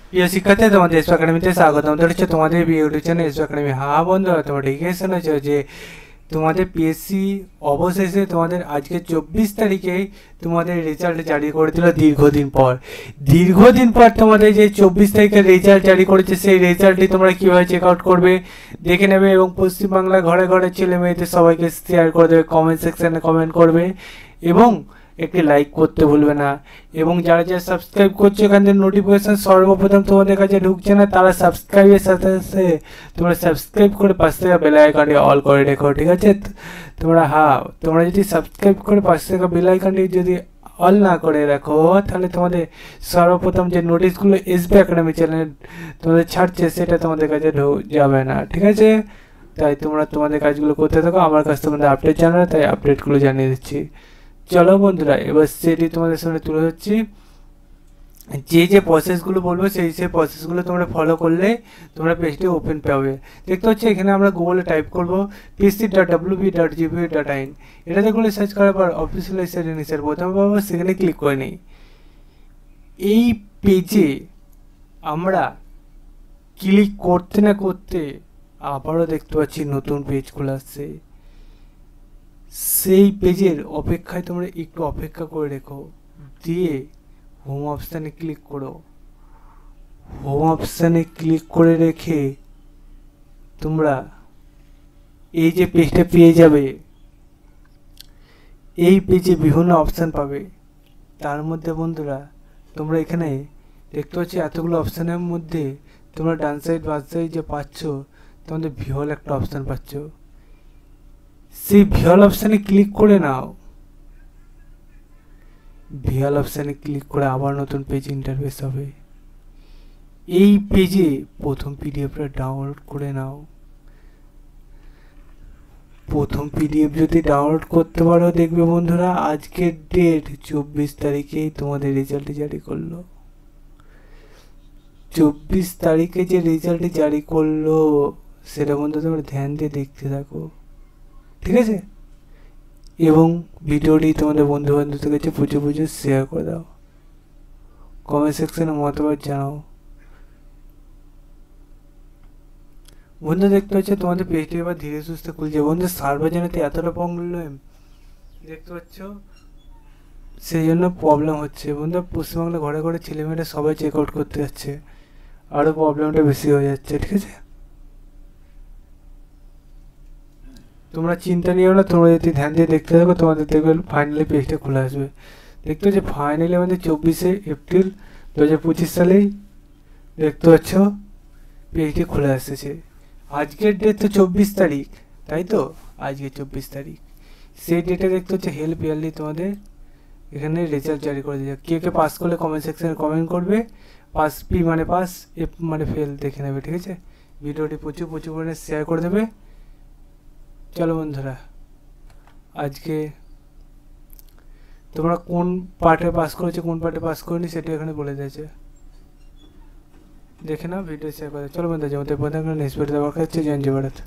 প্রিয় শিক্ষার্থী, তোমাদের এসপি একাডেমিতে স্বাগত। আমাদের হচ্ছে তোমাদের ইউটিউব চ্যানেল এসপি একাডেমি। হ্যাঁ বন্ধুরা, তোমরা ঠিকই শুনেছো যে তোমাদের পিএসসি অবশেষে তোমাদের আজকে 24 তারিখে তোমাদের রেজাল্ট জারি করে দিল দীর্ঘদিন পর তোমাদের যে 24 তারিখে রেজাল্ট জারি করেছে, সেই রেজাল্টটি তোমরা কীভাবে চেক আউট করবে দেখে নেবে এবং পশ্চিমবাংলা ঘরে ঘরে ছেলে মেয়েদের সবাইকে শেয়ার করে দেবে, কমেন্ট সেকশানে কমেন্ট করবে এবং একটি লাইক করতে ভুলবে না। এবং যারা যারা সাবস্ক্রাইব করছে এখান থেকে নোটিফিকেশান সর্বপ্রথম তোমাদের কাছে ঢুকছে না, তারা সাবস্ক্রাইবের সাথে সাথে তোমরা সাবস্ক্রাইব করে পাশ থেকে বেল আইকনটি অল করে রেখো, ঠিক আছে? তোমরা যদি সাবস্ক্রাইব করে পাশ থেকে বেল আইকনটি যদি অল না করে রাখো, তাহলে তোমাদের সর্বপ্রথম যে নোটিশগুলো এসবি একাডেমি চ্যানেল তোমাদের ছাড়ছে সেটা তোমাদের কাছে যাবে না, ঠিক আছে? তাই তোমরা তোমাদের কাজগুলো করতে থাকো, আমার কাছে তোমাদের আপডেট জানানো, তাই আপডেটগুলো জানিয়ে দিচ্ছি। চলো বন্ধুরা, এবার সেটি তোমাদের সামনে তুলে ধরছি। যে প্রসেসগুলো বলবো সেই প্রসেসগুলো তোমরা ফলো করলে তোমরা পেজটি ওপেন পাবে। দেখতে হচ্ছে এখানে আমরা গুগলে টাইপ করবো pc.wp.gp.in। এটা দেখলে সার্চ করার পর অফিসিয়াল সেটিংসের প্রথমে পাবো, সেখানে ক্লিক করে নিই। এই পেজে আমরা ক্লিক করতে না করতে আবারও দেখতে পাচ্ছি নতুন পেজ খোলা আসছে। সেই পেজের অপেক্ষায় তোমরা একটু অপেক্ষা করে রেখো, দিয়ে হোম অপশানে ক্লিক করো। হোম অপশানে ক্লিক করে রেখে তোমরা এই যে পেজটা পেয়ে যাবে। এই পেজে বিভিন্ন অপশান পাবে, তার মধ্যে বন্ধুরা তোমরা এখানে দেখতে পাচ্ছ এতগুলো অপশানের মধ্যে তোমরা ডান সাইড বাম সাইড যে পাচ্ছ, তোমাদের ভিউয়াল একটা অপশান পাচ্ছ। সেই ভিউয়াল অপশানে ক্লিক করে নাও। ভিউয়াল অপশানে ক্লিক করে আবার নতুন পেজ ইন্টারফেস হবে। এই পেজে প্রথম পিডিএফটা ডাউনলোড করে নাও। প্রথম পিডিএফ যদি ডাউনলোড করতে পারো, দেখবে বন্ধুরা আজকের ডেট 24 তারিখেই তোমাদের রেজাল্ট জারি করলো। 24 তারিখে যে রেজাল্ট জারি করলো সেটা বন্ধু তোমরা ধ্যান দিয়ে দেখতে থাকো, ঠিক আছে? এবং ভিডিওটি তোমাদের বন্ধু বান্ধবদের কাছে প্রচুর শেয়ার করে দাও, কমেন্ট সেকশনে মতামত জানাও। বন্ধু দেখতে হচ্ছে তোমাদের পেজটি এবার ধীরে সুস্থে খুলছে। বন্ধু সার্ভার জানাতে এতটা প্রবলেম দেখতে পাচ্ছ, সেই জন্য প্রবলেম হচ্ছে। বন্ধু পশ্চিমবাংলা ঘরে ঘরে ছেলেমেয়েরা সবাই চেক আউট করতে যাচ্ছে, আরও প্রবলেমটা বেশি হয়ে যাচ্ছে, ঠিক আছে? তোমরা চিন্তা নিও না, তোমরা যদি ধ্যান দিয়ে দেখতে থাকো তোমাদের দেখবে ফাইনালি পেজটা খুলে আসবে। দেখতে হচ্ছে ফাইনালি আমাদের 24শে এপ্রিল 2025 সালেই দেখতে পাচ্ছ পেজটি খুলে আসতেছে। আজকের ডেট তো 24 তারিখ, তাই তো? আজকে 24 তারিখ, সেই ডেটে দেখতে হচ্ছে হেল্প ইয়ারলি তোমাদের এখানে রেজাল্ট জারি করে দিয়েছে। কে কে পাস করলে কমেন্ট সেকশনে কমেন্ট করবে। পাস, পি মানে পাস, এফ মানে ফেল দেখে নেবে, ঠিক আছে? ভিডিওটি প্রচুর পরিমাণে শেয়ার করে দেবে। চলো বন্ধুরা, আজকে তোমরা কোন পার্টে পাস করেছো কোন পার্টে পাস করনি সেটা এখানে বলে দিয়েছে, দেখে নাও, ভিডিও শেয়ার করে। চলো বন্ধুরা, যেমন নেক্সট ভিডিও দেখা হচ্ছে। জয় ভারত।